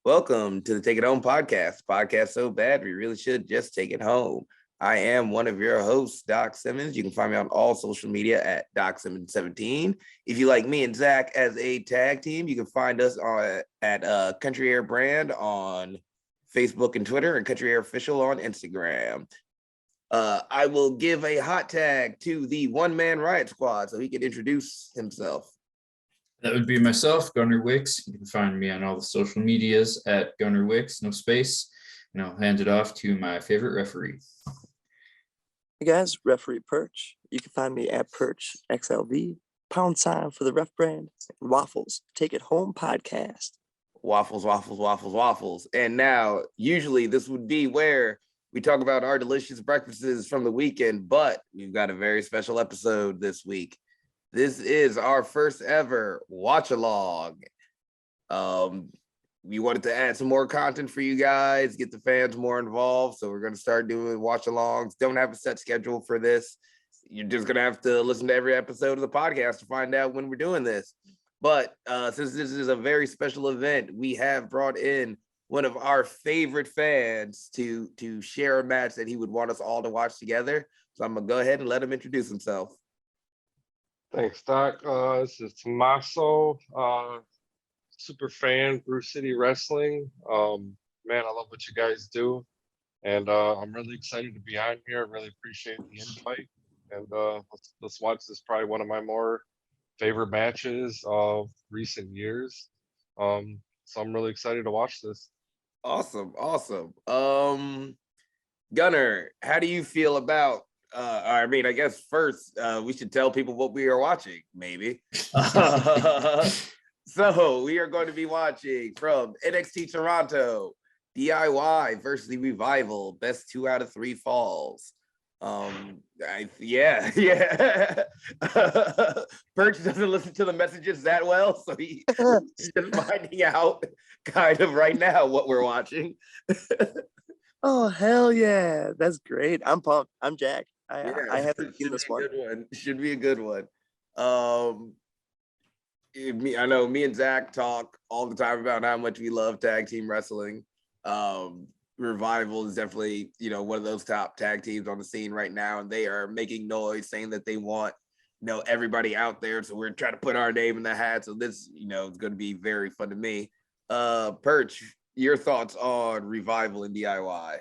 Welcome to the Take It Home podcast so bad we really should just take it home. I am one of your hosts, Doc Simmons. You can find me on all social media at DocSimmons17. If you like me and Zach as a tag team, you can find us at Country Air Brand on Facebook and Twitter, and Country Air Official on Instagram. I will give a hot tag to the one-man Riot Squad so he can introduce himself. That would be myself, Gunnar Wicks. You can find me on all the social medias at Gunnar Wicks, no space. And I'll hand it off to my favorite referee. Hey guys, referee Perch. You can find me at Perch XLV, # for the ref brand, and Waffles, Take It Home podcast. Waffles. And now, usually this would be where we talk about our delicious breakfasts from the weekend, but we've got a very special episode this week. This is our first ever watch along. We wanted to add some more content for you guys, get the fans more involved. So we're going to start doing watch alongs. Don't have a set schedule for this. You're just going to have to listen to every episode of the podcast to find out when we're doing this. But since this is a very special event, we have brought in one of our favorite fans to share a match that he would want us all to watch together. So I'm going to go ahead and let him introduce himself. Thanks, Doc. This is Tommaso, super fan, Brew City Wrestling. Man, I love what you guys do. And I'm really excited to be on here. I really appreciate the invite. And let's watch this, probably one of my more favorite matches of recent years. So I'm really excited to watch this. Awesome. Gunnar, how do you feel about I guess first we should tell people what we are watching, maybe. So we are going to be watching from NXT Toronto, DIY versus the Revival, best 2 out of 3 falls. Perch doesn't listen to the messages that well, so he's just finding out kind of right now what we're watching. Oh, hell yeah. That's great. I'm pumped. I'm jacked. I haven't seen this one. Should be a good one. I know me and Zach talk all the time about how much we love tag team wrestling. Revival is definitely, one of those top tag teams on the scene right now, and they are making noise saying that they want, everybody out there. So we're trying to put our name in the hat. So this, is going to be very fun to me. Perch, your thoughts on Revival and DIY?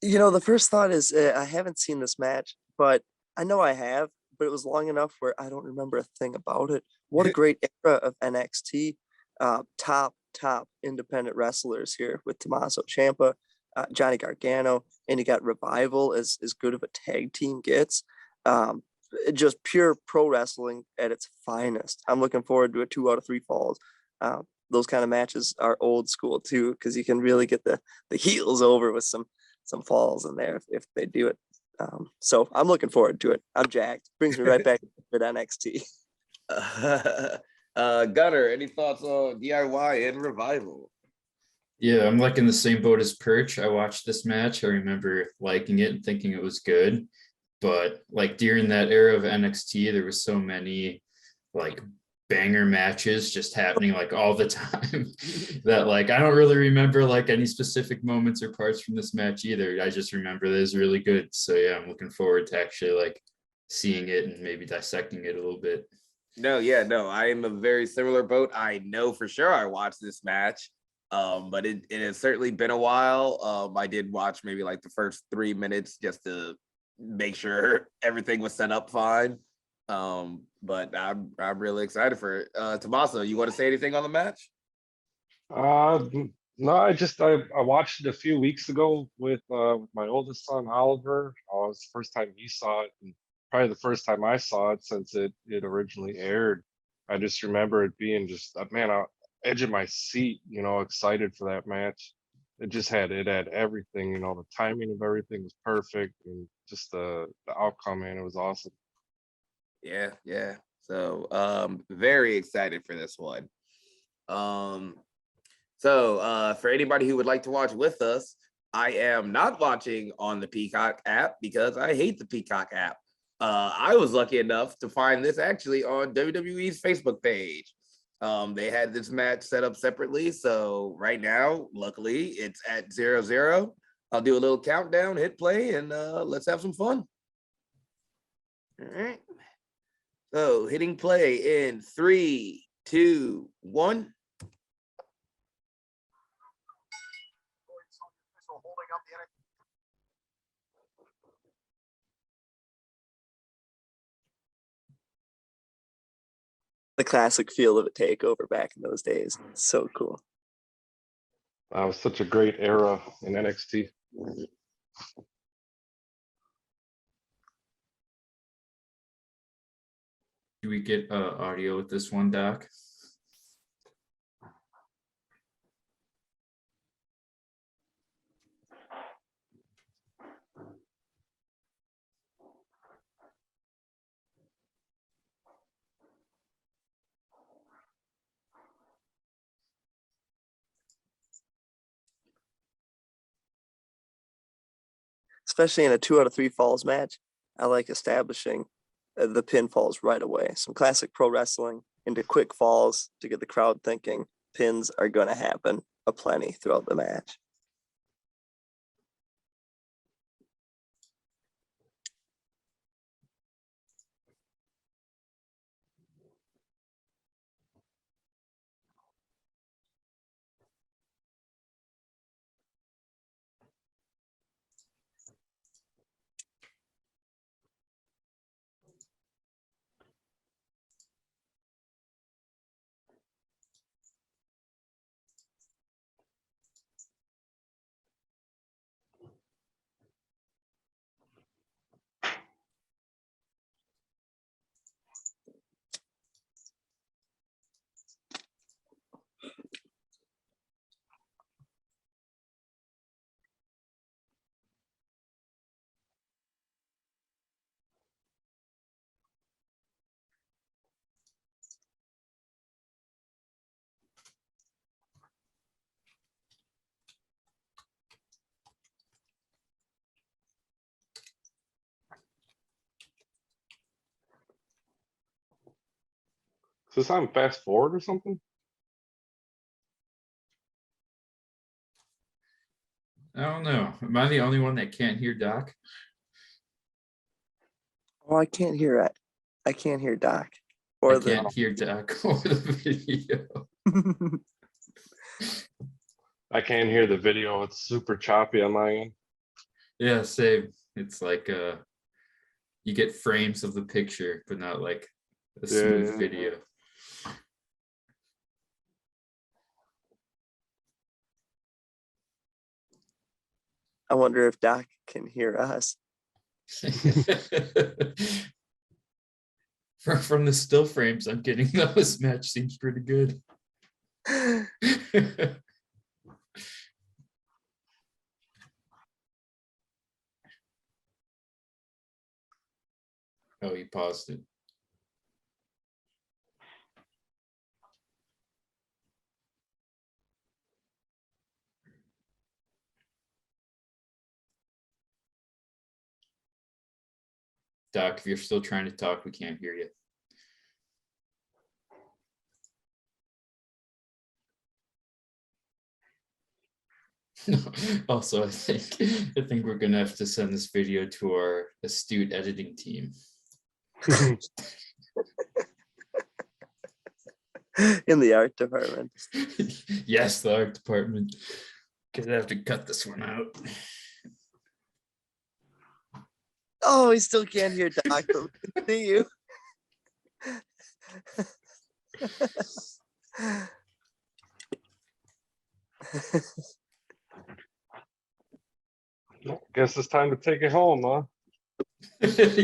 The first thought is I haven't seen this match, but I know I have, but it was long enough where I don't remember a thing about it. What a great era of NXT. Top independent wrestlers here with Tommaso Ciampa, Johnny Gargano, and you got Revival as good of a tag team gets. Just pure pro wrestling at its finest. I'm looking forward to a 2 out of 3 falls. Those kind of matches are old school too, because you can really get the heels over with some falls in there if they do it. So I'm looking forward to it. I'm jacked. Brings me right back to NXT. Gunnar, any thoughts on DIY and Revival? Yeah, I'm like in the same boat as Perch. I watched this match. I remember liking it and thinking it was good. But like during that era of NXT, there was so many like banger matches just happening like all the time that like I don't really remember like any specific moments or parts from this match either. I just remember that it was really good. So yeah, I'm looking forward to actually like seeing it and maybe dissecting it a little bit. No, I am a very similar boat. I know for sure I watched this match, but it has certainly been a while. I did watch maybe like the first 3 minutes just to make sure everything was set up fine. But I'm really excited for it. Tommaso, you want to say anything on the match? No, I watched it a few weeks ago with my oldest son Oliver. It was the first time he saw it, and probably the first time I saw it since it originally aired. I just remember it being just edge of my seat, excited for that match. It had everything, the timing of everything was perfect, and just the outcome, man, it was awesome. Yeah. So very excited for this one. So for anybody who would like to watch with us, I am not watching on the Peacock app because I hate the Peacock app. I was lucky enough to find this actually on WWE's Facebook page. They had this match set up separately, so right now, luckily, it's at 0-0. I'll do a little countdown, hit play, and let's have some fun. All right. So hitting play in 3, 2, 1. The classic feel of a takeover back in those days. So cool. That was such a great era in NXT. Do we get audio with this one, Doc? Especially in a 2 out of 3 falls match, I like establishing the pinfalls right away. Some classic pro wrestling into quick falls to get the crowd thinking pins are going to happen aplenty throughout the match. Is this on fast forward or something? I don't know. Am I the only one that can't hear Doc? Oh, I can't hear it. I can't hear Doc I or can't hear Doc or the video. I can't hear the video. It's super choppy on my end. Yeah, same. It's like you get frames of the picture, but not like a smooth Yeah. video. I wonder if Doc can hear us. From the still frames I'm getting, though, this match seems pretty good. Oh, he paused it. Doc, if you're still trying to talk, we can't hear you. Also, I think we're gonna have to send this video to our astute editing team. In the art department. Yes, the art department. Gonna have to cut this one out. Oh, he still can't hear Doc, but we can see you. Guess it's time to take it home, huh? This has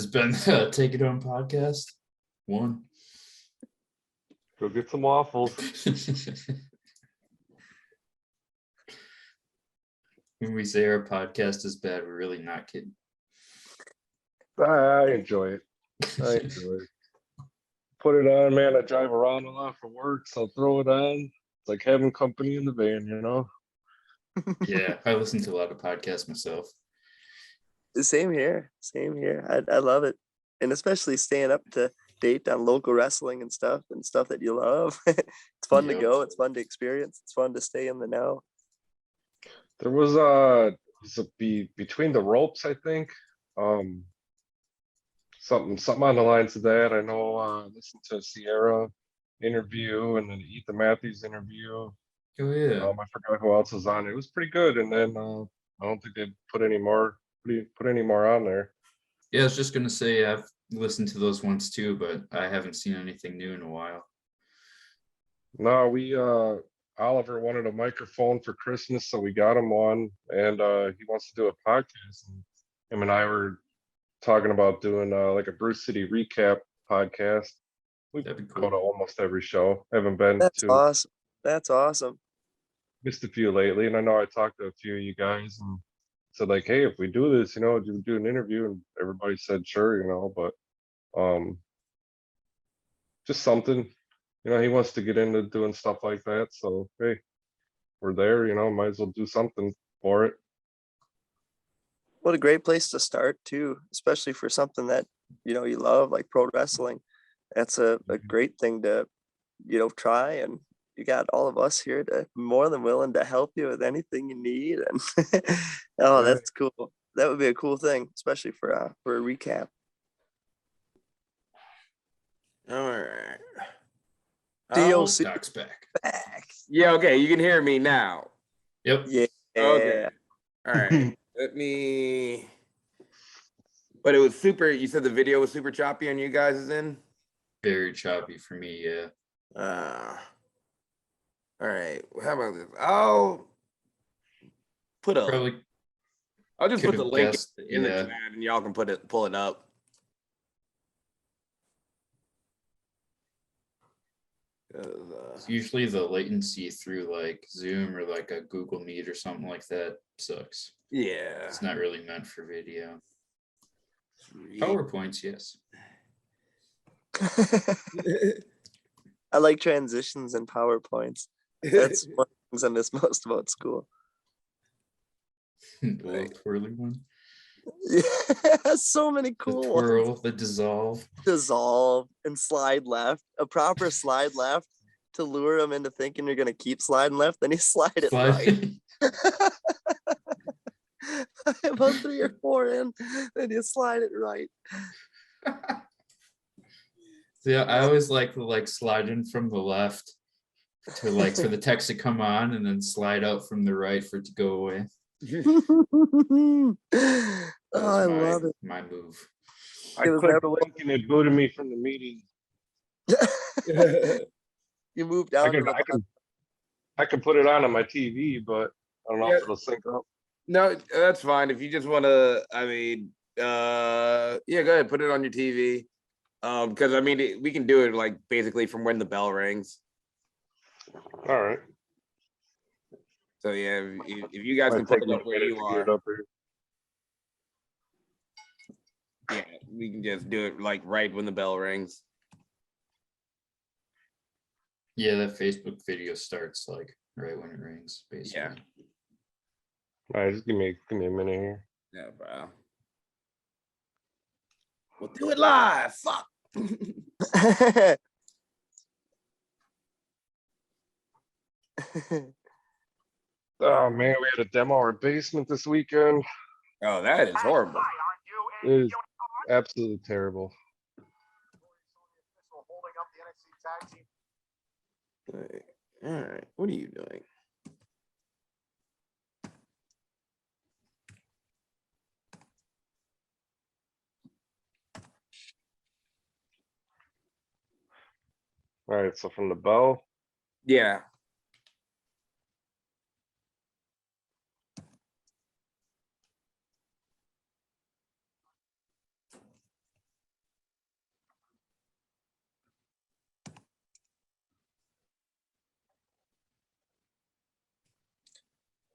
been Take It Home podcast 1. Go get some waffles. When we say our podcast is bad, we're really not kidding. I enjoy it. I enjoy it. Put it on, man. I drive around a lot for work, so throw it on. It's like having company in the van, you know? Yeah, I listen to a lot of podcasts myself. Same here. Same here. I love it. And especially staying up to date on local wrestling and stuff that you love. It's fun to Yep. go. It's fun to experience. It's fun to stay in the know. There was between the ropes, I think. Um, something on the lines of that. I know. Listen to Sierra interview and then Ethan Matthews interview. Oh yeah. I forgot who else was on it. It was pretty good. And then I don't think they put any more on there. Yeah, I was just gonna say I've listened to those ones too, but I haven't seen anything new in a while. No, we Oliver wanted a microphone for Christmas, so we got him one, and he wants to do a podcast. And him and I were talking about doing like a Bruce City recap podcast. We That'd be go cool. to almost every show. Haven't been That's to awesome. That's awesome. missed a few lately, and I know I talked to a few of you guys and said like, hey, if we do this, do an interview, and everybody said sure, but just something. He wants to get into doing stuff like that. So hey, we're there, might as well do something for it. What a great place to start too, especially for something that you love, like pro wrestling. That's a great thing to try, and you got all of us here to more than willing to help you with anything you need. And oh, Right. that's cool. That would be a cool thing, especially for a recap. All right. DOC Doc's back. back. Yeah, okay, you can hear me now. Yep. Yeah. Okay. All right. Let me. But it was super. You said the video was super choppy on you guys' end? Very choppy for me, yeah. All right. Well, how about this? I'll put a. Probably I'll just could put the have link guessed, in the yeah. chat, and y'all can pull it up. It's usually the latency through like Zoom or like a Google Meet or something like that sucks. Yeah. It's not really meant for video. Sweet. PowerPoints, yes. I like transitions and PowerPoints. That's one of the things I miss most about school. The little twirly one. Yeah, so many The cool twirl, ones. the dissolve. Dissolve and slide left. A proper slide left to lure them into thinking you're gonna keep sliding left. Then you slide it right. About 3 or 4 in, then you slide it right. Yeah, I always like sliding from the left to like for the text to come on and then slide out from the right for it to go away. Oh, I my, love it. my move. I It was clicked the never- link and it booted me from the meeting. You moved down to the I can put it on my TV, but I don't know if it'll sync up. No, that's fine. If you just want to, yeah, go ahead, put it on your TV. Because we can do it like basically from when the bell rings. All right. So yeah, if you guys Might can put take it me up a where minute you to get it are, up here. yeah, we can just do it like right when the bell rings. Yeah, that Facebook video starts like right when it rings, basically. Yeah. All right, just give me a minute here. Yeah, bro. We'll do it live. Fuck. Oh man, we had a demo our basement this weekend. Oh, that is horrible. It is absolutely terrible. All right, what are you doing? All right, so from the bell. Yeah.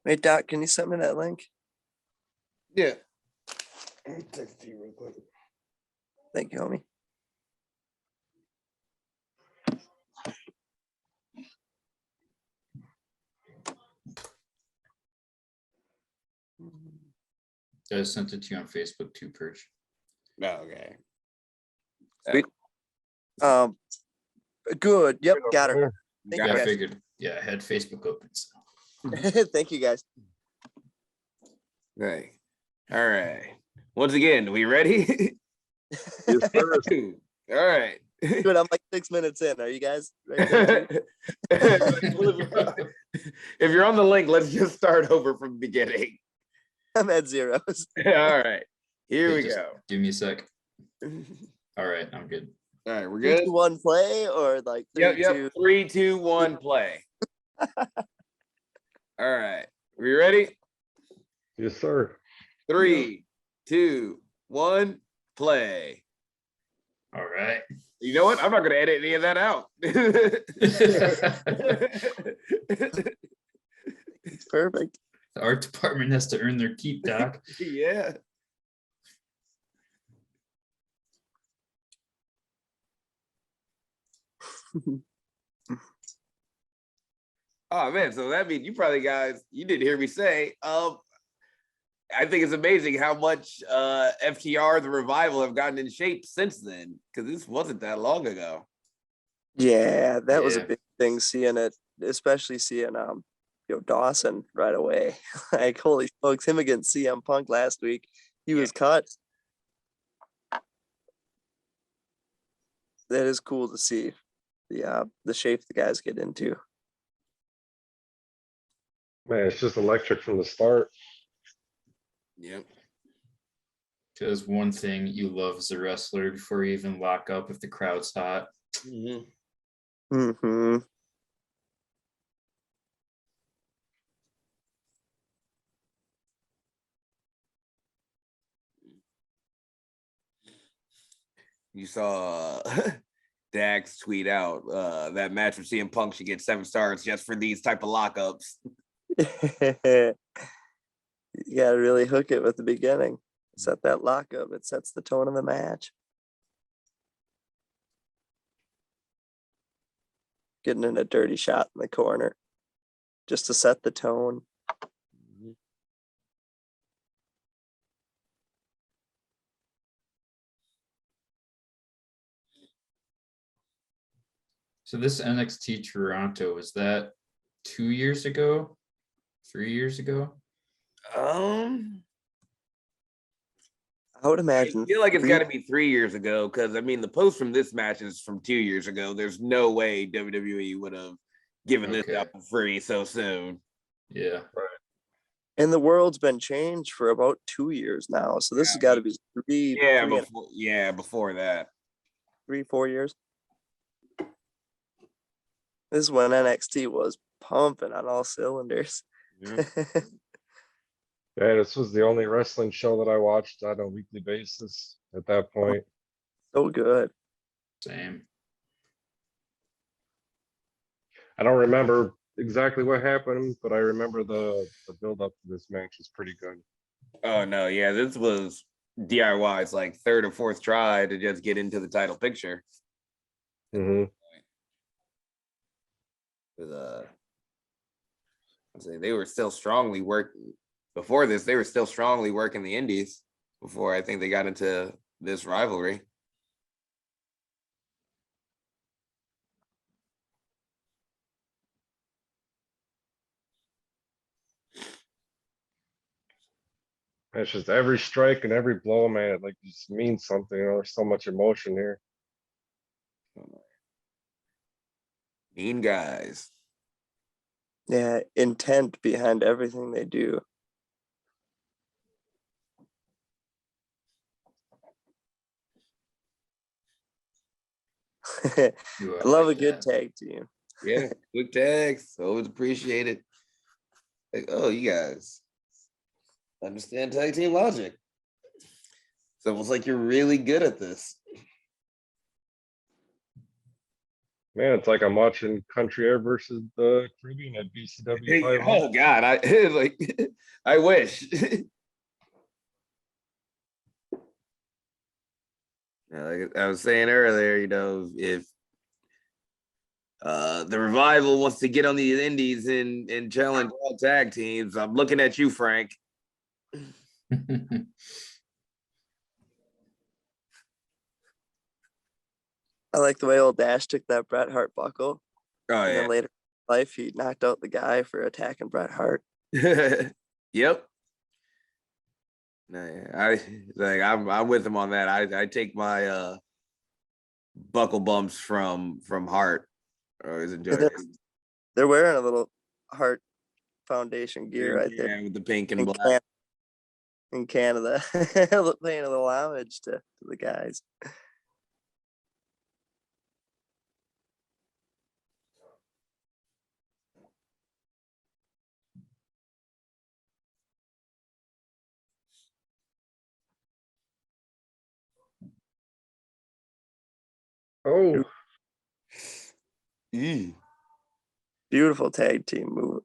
Wait, Doc, can you send me that link? Yeah. Let me text you real quick. Thank you, homie. I sent it to you on Facebook too, Perch. Oh, okay. Sweet. Good. Yep, got her. Thank Yeah, you I guys. figured. Yeah, I had Facebook open. So. Thank you guys. Right. All right. Once again, we ready? Yes, sir. All right. Good. I'm like 6 minutes in. Are you guys ready? If you're on the link, let's just start over from the beginning. I'm at zeros. All right. Here we Just go. Give me a sec. All right, I'm good. All right, we're 3, good. 2, 1 play or like 3, Yep. 2. 3, 2, 1, play. All right. We ready? Yes, sir. 3, 2, 1, play. All right. You know what? I'm not going to edit any of that out. It's perfect. The art department has to earn their keep, Doc. Yeah. Oh man, so that means you probably guys, you didn't hear me say, I think it's amazing how much FTR, the Revival, have gotten in shape since then, because this wasn't that long ago. Yeah, that was a Yeah. big thing seeing it, especially seeing Dawson right away. Like holy smokes, him against CM Punk last week. He was cut. That is cool to see the shape the guys get into. Man, it's just electric from the start. Yep. Because one thing you love as a wrestler before you even lock up if the crowd's hot. Mm-hmm. Mm-hmm. You saw Dax tweet out that match with CM Punk should get 7 stars just for these type of lockups. You gotta really hook it with the beginning. Set that lockup. It sets the tone of the match. Getting in a dirty shot in the corner just to set the tone. So this NXT Toronto, was that 2 years ago? 3 years ago? I would I imagine. feel like it's got to be 3 years ago, because I mean the post from this match is from 2 years ago. There's no way WWE would have given this out for free so soon. Yeah. And the world's been changed for about 2 years now. So this has got to be before that. 3-4 years. This is when NXT was pumping on all cylinders. Mhm. Yeah, this was the only wrestling show that I watched on a weekly basis at that point. So good. Same. I don't remember exactly what happened, but I remember the build up to this match was pretty good. Oh no, yeah, this was DIY's like 3rd or 4th try to just get into the title picture. Mm-hmm. They were still strongly working before this. They were still strongly working the indies before I think they got into this rivalry. It's just every strike and every blow, man, it like just means something. There's so much emotion here. Mean guys. Yeah, intent behind everything they do. I love a good tag team. Yeah, quick tags. Always appreciate it. Like, oh, you guys understand tag team logic. It's almost like you're really good at this. Man, it's like I'm watching Country Air versus the Caribbean at BCW 500. Oh God, I like. I wish. Like I was saying earlier, if the Revival wants to get on the indies and challenge all tag teams, I'm looking at you, Frank. I like the way old Dash took that Bret Hart buckle, Oh and yeah. then later in life he knocked out the guy for attacking Bret Hart. Yep. No, yeah, I'm with him on that. I take my buckle bumps from Hart. Always enjoy it. They're wearing a little Hart Foundation gear right there Yeah, with the pink and in, black. in Canada, paying a little homage to the guys. Oh, Ew. Beautiful tag team move.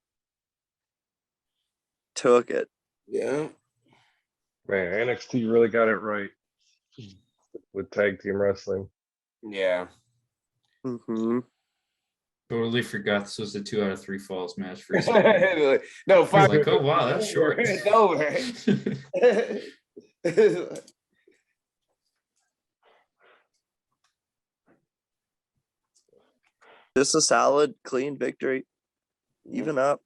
Took it. Yeah. man, NXT really got it right with tag team wrestling. Yeah. Mm-hmm. Totally forgot this was a 2 out of 3 falls match for a second. No, I was five. like, oh wow, that's short. It's over. Just a solid, clean victory. Even up.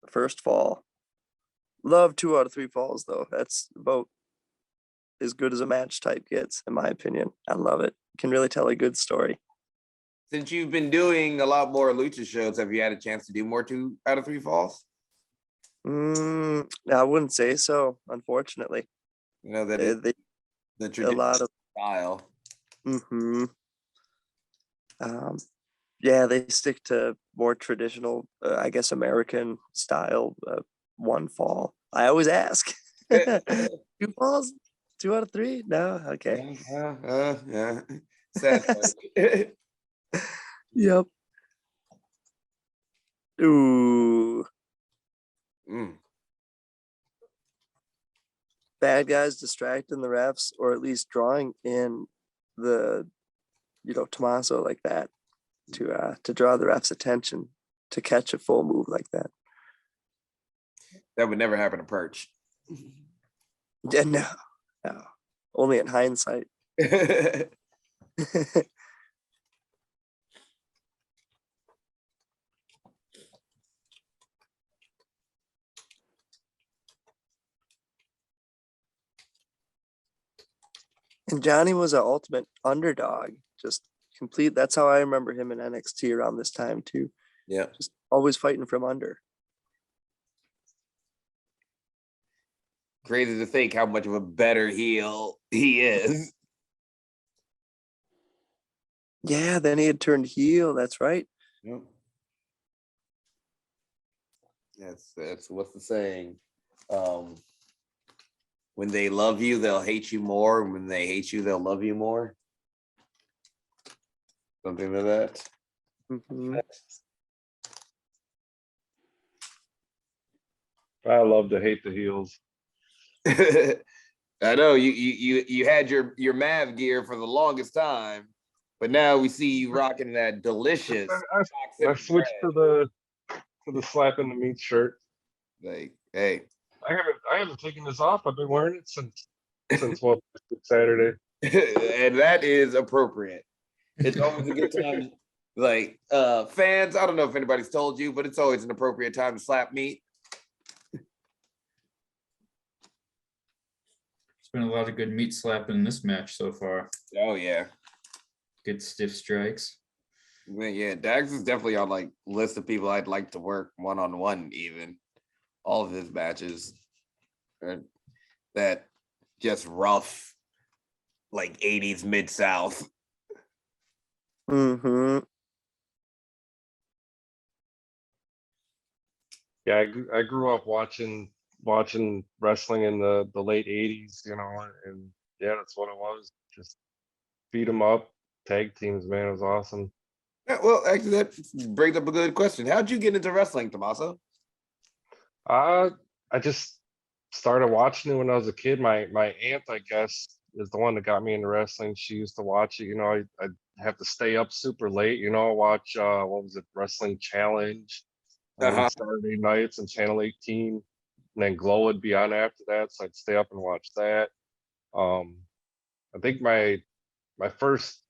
First fall. Love 2 out of 3 falls though. That's about as good as a match type gets, in my opinion. I love it. Can really tell a good story. Since you've been doing a lot more lucha shows, have you had a chance to do more 2 out of 3 falls? I wouldn't say so, unfortunately. You know that They, is they the a traditional lot of style. yeah, they stick to more traditional, I guess, American style. One fall. I always ask. 2 falls, 2 out of 3. No, okay. Yeah. Sad. Yep. Ooh, Mm. bad guys distracting the refs, or at least drawing in the, Tommaso like that to draw the refs' attention to catch a full move like that. That would never happen to Perch. Yeah, no. Only in hindsight. And Johnny was an ultimate underdog. Just complete. That's how I remember him in NXT around this time too. Yeah. Just always fighting from under. Crazy to think how much of a better heel he is. Yeah, then he had turned heel. That's right. Yep. That's what's the saying. When they love you, they'll hate you more. When they hate you, they'll love you more. Something like that. Mm-hmm. I love to hate the heels. I know you had your Mav gear for the longest time, but now we see you rocking that delicious. I switched to the slap in the meat shirt. Like, hey, I haven't taken this off. I've been wearing it since what, Saturday. and that is appropriate. It's always a good time. Like fans, I don't know if anybody's told you, but it's always an appropriate time to slap meat. There's been a lot of good meat slapping in this match so far. Oh yeah. Good stiff strikes. Yeah, Dax is definitely on like list of people I'd like to work one-on-one even. All of his matches are that just rough, like 80s Mid-South. Mm-hmm. Yeah, I grew up watching wrestling in the late 80s, and yeah, that's what it was. Just beat 'em up, tag teams, man. It was awesome. Yeah, well, actually, that brings up a good question. How'd you get into wrestling, Tommaso? I just started watching it when I was a kid. My aunt, I guess, is the one that got me into wrestling. She used to watch it. I'd have to stay up super late, watch what was it, Wrestling Challenge on Uh-huh. Saturday nights on Channel 18. and then Glow would be on after that, so I'd stay up and watch that. I think my first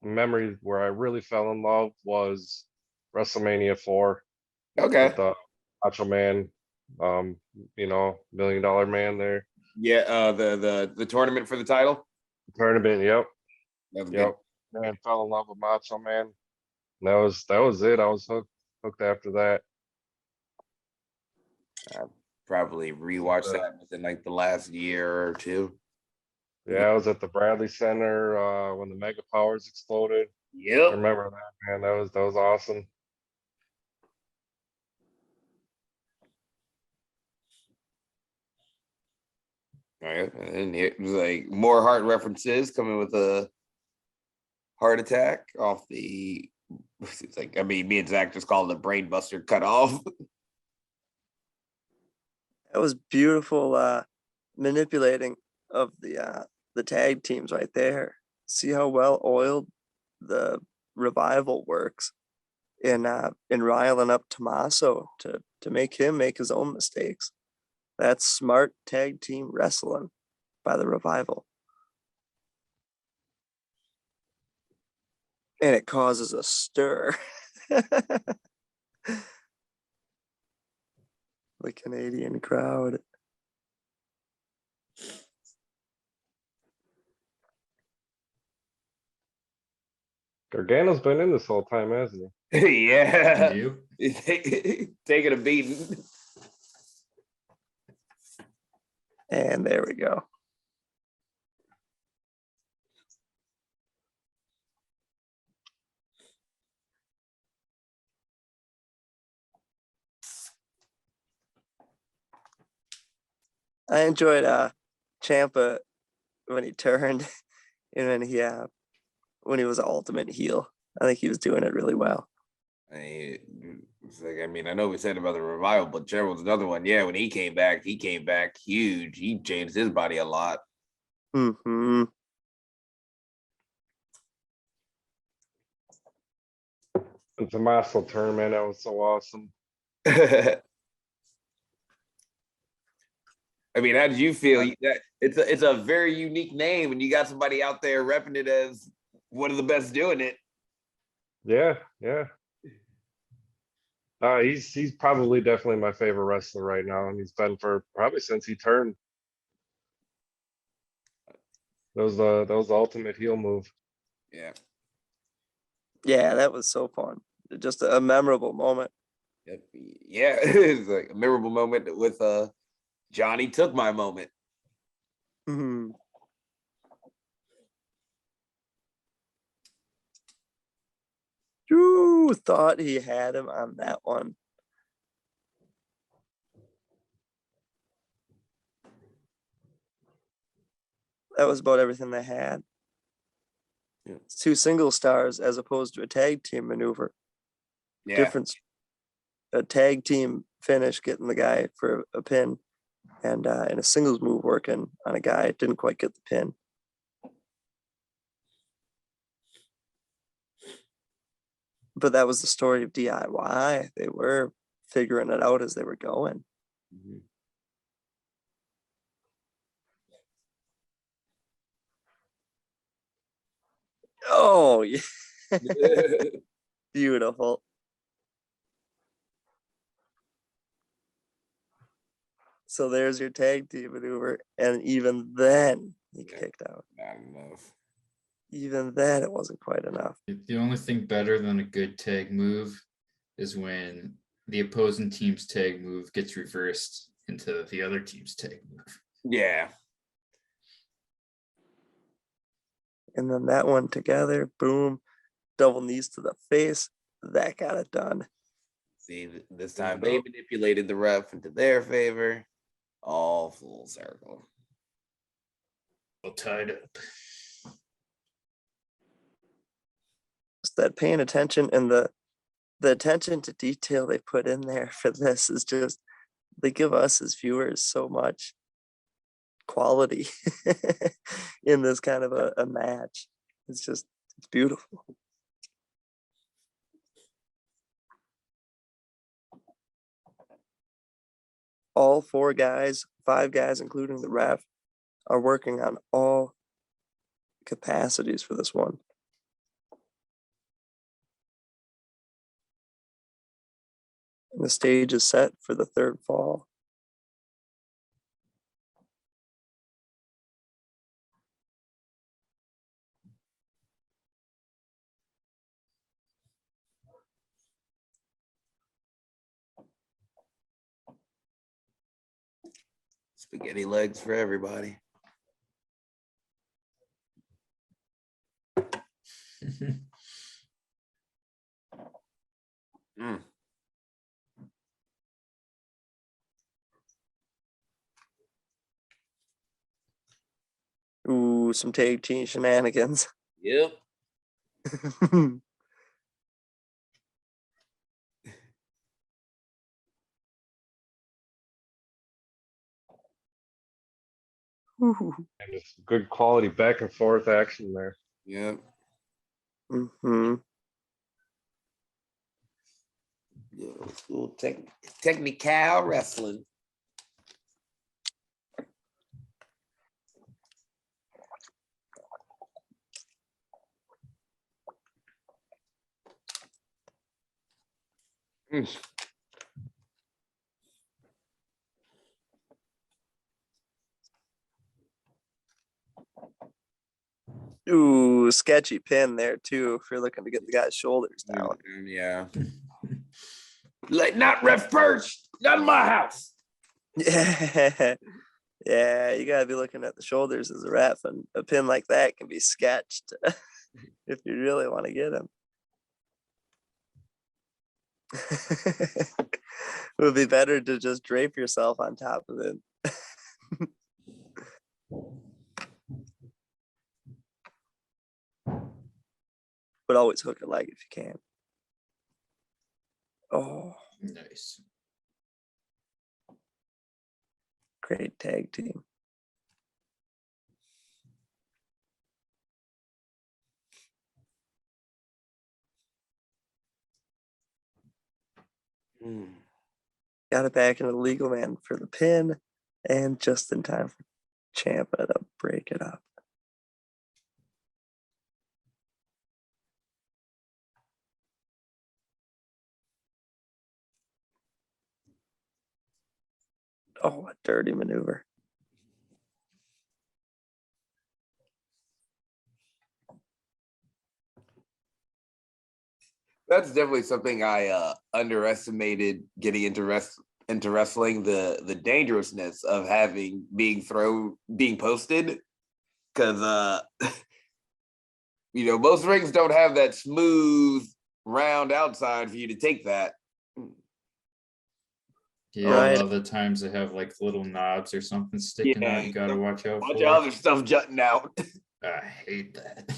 memory where I really fell in love was WrestleMania 4 Okay. with Macho Man, $1 million man there. Yeah, the tournament for the title. Tournament, yep. That was Yep. Man, fell in love with Macho Man. And that was it. I was hooked after that. good. I probably rewatched that within like the last year or two. Yeah, I was at the Bradley Center when the Mega Powers exploded. I Yep. remember that, man. That was awesome. All right. And it was like more heart references coming with a heart attack off the. It's like, I mean, me and Zach just called it a brain buster cut off. That was beautiful manipulating of the tag teams right there. See how well oiled the Revival works in riling up Tommaso to make him make his own mistakes. That's smart tag team wrestling by the Revival. And it causes a stir. The Canadian crowd. Gargano's been in this whole time, hasn't he? Yeah. You? Taking a beating. And there we go. I enjoyed Ciampa when he turned and when he was an ultimate heel. I think he was doing it really well. It's like, I mean, I know we said about the Revival, but Gerald's another one. Yeah, when he came back huge. He changed his body a lot. Mm-hmm. And Tommaso turn, man, that was so awesome. I mean, how did you feel? It's a very unique name, and you got somebody out there repping it as one of the best doing it. Yeah. He's probably definitely my favorite wrestler right now, and he's been for probably since he turned. That was the ultimate heel move. Yeah. Yeah, that was so fun. Just a memorable moment. Yep. Yeah, it's like a memorable moment with Johnny took my moment. Mm-hmm. Drew thought he had him on that one. That was about everything they had. Yeah. It's 2 single stars as opposed to a tag team maneuver. Yeah. Difference. A tag team finish getting the guy for a pin, and in a singles move working on a guy didn't quite get the pin. But that was the story of DIY. They were figuring it out as they were going. Mm-hmm. Oh, yeah. Beautiful. So there's your tag team maneuver. And even then, he kicked out. Not enough. Even then, it wasn't quite enough. The only thing better than a good tag move is when the opposing team's tag move gets reversed into the other team's tag move. Yeah. And then that one together, boom, double knees to the face. That got it done. See, this time they manipulated the ref into their favor. All full circle. All tied up. Just that paying attention and the attention to detail they put in there for this is just, they give us as viewers so much quality in this kind of a match. It's beautiful. all 5 guys, including the ref, are working on all capacities for this one. And the stage is set for the third fall. Spaghetti legs for everybody. Mm. Ooh, some tag team shenanigans. Yep. Ooh. And it's good quality back and forth action there. Yep. Mm-hmm. Old school technical wrestling. Mm. Ooh, sketchy pin there too if you're looking to get the guy's shoulders down. Yeah. Like, not ref Perch, not in my house. Yeah. Yeah, you gotta be looking at the shoulders as a ref, and a pin like that can be sketched if you really want to get him. It would be better to just drape yourself on top of it. But always hook a leg if you can. Oh, Nice. great tag team. Mm. Got it back into the legal man for the pin, and just in time for Ciampa to break it up. Oh, a dirty maneuver. That's definitely something I underestimated getting into wrestling, the dangerousness of being posted, because most rings don't have that smooth round outside for you to take that. Yeah, Right. a lot of the times they have like little knobs or something sticking out. You gotta watch out Bunch for. of other stuff jutting out. I hate that.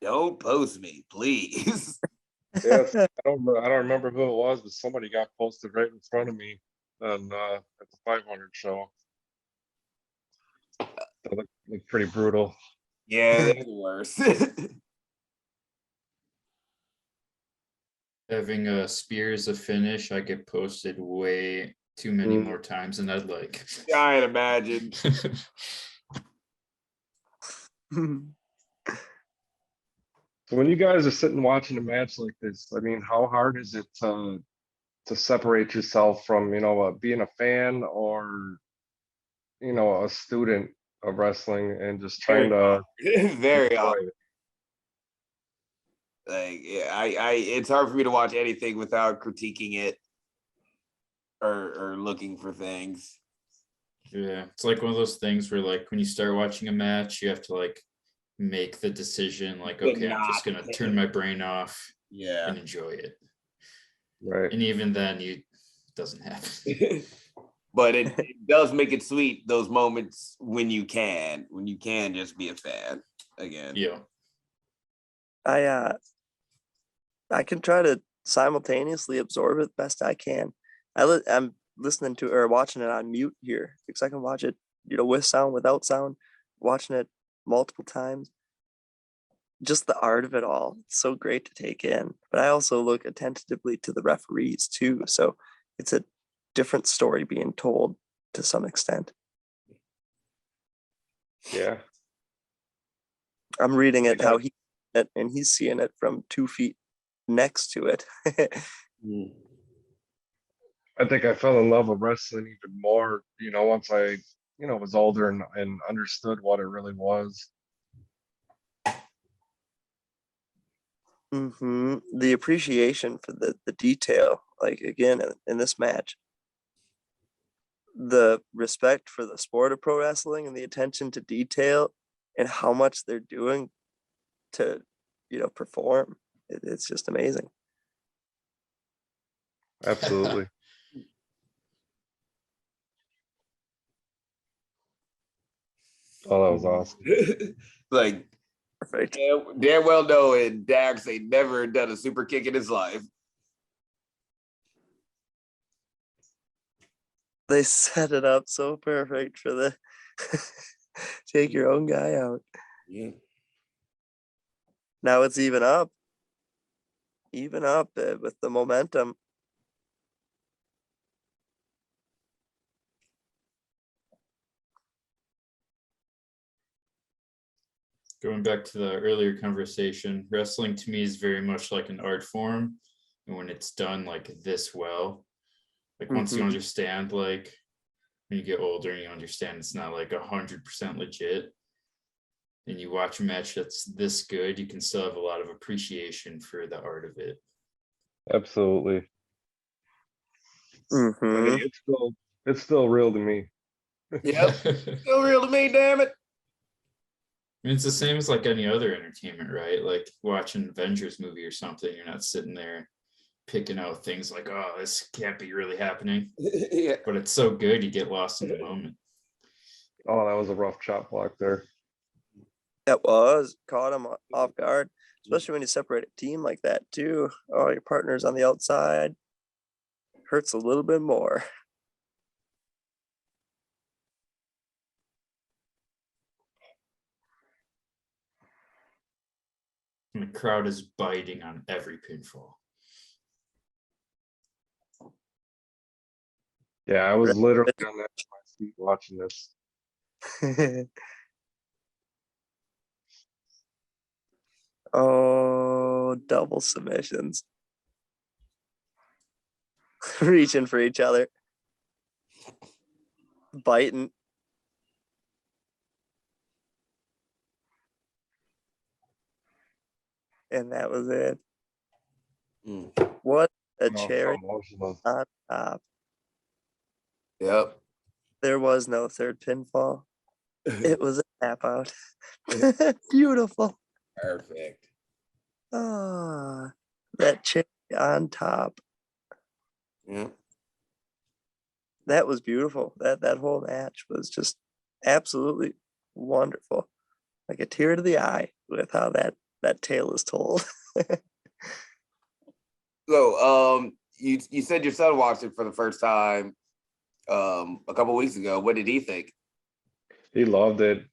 Don't post me, please. Yes, I don't remember who it was, but somebody got posted right in front of me on at the 500 show. That looked pretty brutal. Yeah, they're the worst. Having a spear as a finish, I get posted way too many more times than I'd like. I'd imagine. So when you guys are sitting watching a match like this, I mean, how hard is it to separate yourself from, being a fan or, a student of wrestling and just trying to Very enjoy hard. it? Like, yeah, it's hard for me to watch anything without critiquing it or looking for things. Yeah, it's like one of those things where like when you start watching a match, you have to like make the decision like, But okay, I'm just gonna turn my brain off Yeah. and enjoy it. Right. And even then, it doesn't happen. But it does make it sweet, those moments when you can just be a fan again. Yeah. I can try to simultaneously absorb it best I can. I'm listening to or watching it on mute here because I can watch it, with sound, without sound, watching it multiple times. Just the art of it all. It's so great to take in. But I also look attentively to the referees too. So it's a different story being told to some extent. Yeah. I'm reading it how he's seeing it from 2 feet next to it. I think I fell in love with wrestling even more, once I, was older and understood what it really was. The appreciation for the detail, like again in this match, the respect for the sport of pro wrestling and the attention to detail and how much they're doing to, perform. It's just amazing. Absolutely. Oh, that was awesome. Like, Perfect. damn well knowing Dax ain't never done a super kick in his life. They set it up so perfect for the take your own guy out. Yeah. Now it's even up with the momentum. Going back to the earlier conversation, wrestling to me is very much like an art form. And when it's done like this well, like once you understand, like when you get older and you understand it's not like 100% legit, and you watch a match that's this good, you can still have a lot of appreciation for the art of it. Absolutely. I mean, it's still real to me. Yep. Still real to me, damn it. I mean, it's the same as like any other entertainment, right? Like watching an Avengers movie or something, you're not sitting there picking out things like, oh, this can't be really happening. Yeah. But it's so good, you get lost in the moment. Oh, that was a rough chop block there. That was caught him off guard, especially when you separate a team like that too. Oh, your partner's on the outside. Hurts a little bit more. And the crowd is biting on every pinfall. Yeah, I was literally on that my seat watching this. Oh, double submissions. Reaching for each other. Biting. And that was it. What a cherry on top. Yep. There was no third pinfall. It was a tap out. Beautiful. Perfect. Ah, that cherry on top. Yeah. That was beautiful. That whole match was just absolutely wonderful. Like a tear to the eye with how that tale is told. So, you said your son watched it for the first time a couple weeks ago. What did he think? He loved it.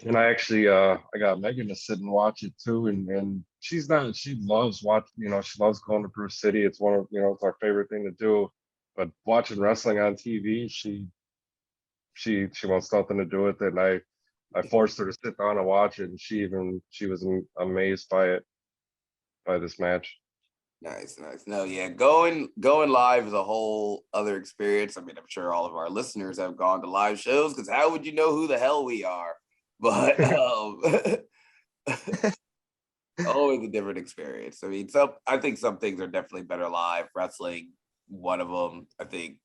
And I actually I got Megan to sit and watch it too. And she loves she loves going to Brew City. It's one of it's our favorite thing to do. But watching wrestling on TV, she wants nothing to do with it. And I forced her to sit down and watch it, and she was amazed by this match. Nice. No, yeah, going live is a whole other experience. I mean, I'm sure all of our listeners have gone to live shows because how would you know who the hell we are? But always a different experience. I mean, I think some things are definitely better live. Wrestling, one of them. I think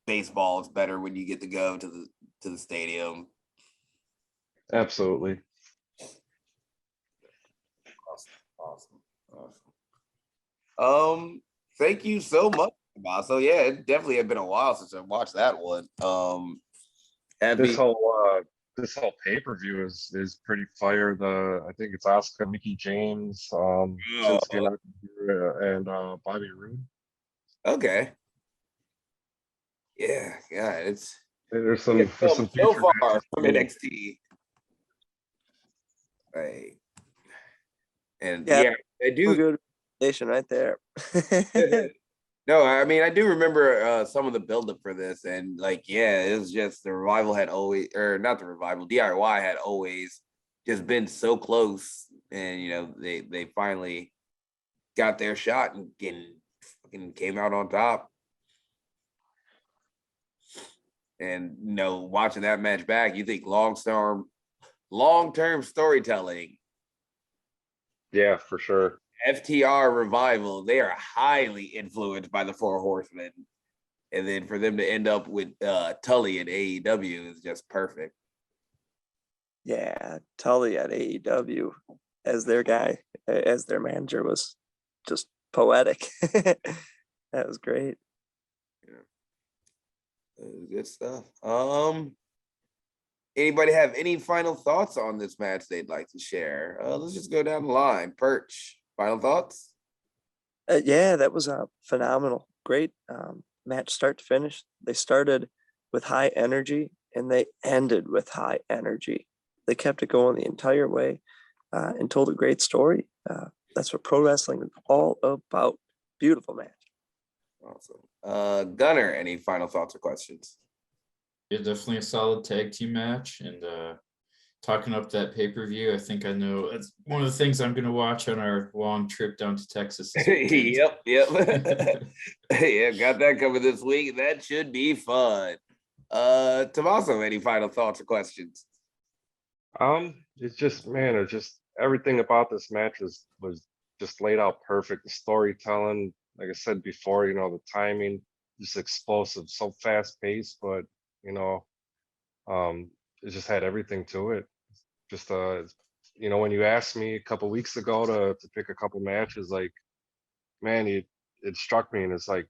baseball is better when you get to go to the stadium. Absolutely. Awesome. Thank you so much, Tommaso. Yeah, it definitely had been a while since I watched that one. This whole pay-per-view is pretty fire. I think it's Asuka, Mickey James, Shinsuke Nakamura, and Bobby Roode. Okay. Yeah, There's some so future far from matches. NXT. Right. And Yeah, yeah, I do. good nation right there. No, I mean I do remember some of the buildup for this, and like yeah, it was just the revival had always, or not the revival, DIY had always just been so close, and they finally got their shot and fucking came out on top. And watching that match back, you think long-term storytelling, Yeah, for sure. FTR revival, they are highly influenced by the Four Horsemen. And then for them to end up with Tully at AEW is just perfect. Yeah, Tully at AEW as their guy, as their manager was just poetic. That was great. Good stuff. Anybody have any final thoughts on this match they'd like to share? Let's just go down the line. Perch, final thoughts? Yeah, that was a phenomenal, great match, start to finish. They started with high energy and they ended with high energy. They kept it going the entire way and told a great story. That's what pro wrestling is all about. Beautiful match. Awesome. Gunner, any final thoughts or questions? Yeah, definitely a solid tag team match. And talking up that pay-per-view, I think I know that's one of the things I'm going to watch on our long trip down to Texas this weekend. Yep. Yeah, got that coming this week. That should be fun. Tommaso, any final thoughts or questions? It's just, man, it's just everything about this match was just laid out perfect. The storytelling, like I said before, the timing, just explosive, so fast paced, but it just had everything to it. Just when you asked me a couple weeks ago to pick a couple matches, like, man, it struck me, and it's like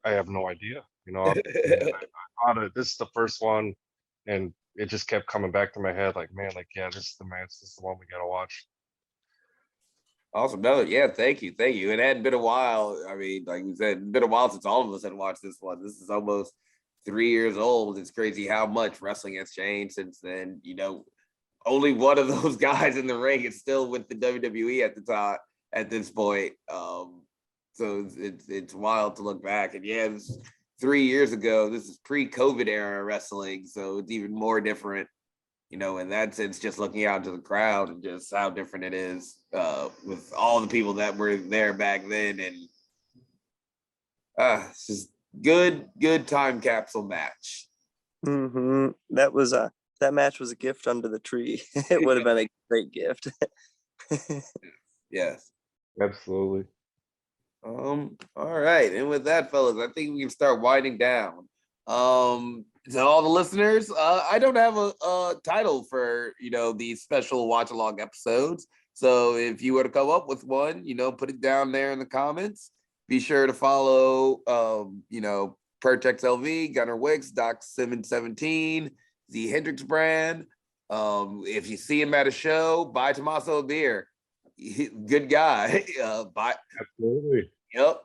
I have no idea. I thought this is the first one, and it just kept coming back to my head, like, man, like, yeah, this is the match. This is the one we gotta watch. Awesome. No, yeah, thank you. It hadn't been a while. I mean, like you said, it's been a while since all of us had watched this one. This is almost 3 years old. It's crazy how much wrestling has changed since then. Only one of those guys in the ring is still with the WWE at the time at this point. So it's wild to look back. And yeah, this is 3 years ago. This is pre-COVID era wrestling, so it's even more different. In that sense, just looking out to the crowd and just how different it is with all the people that were there back then. And it's just good time capsule match. Mm-hmm. That match was a gift under the tree. It would have been a great gift. Yes. Absolutely. All right. And with that, fellas, I think we can start winding down. To all the listeners, I don't have a title for these special watch along episodes. So if you were to come up with one, put it down there in the comments. Be sure to follow Perch XLV, Gunner Wicks, Doc Simmons 17, Z Hendrix brand. If you see him at a show, buy Tommaso a beer. Good guy. Buy. Absolutely. Yep.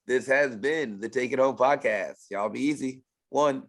This has been the Take It Home podcast. Y'all be easy. 1.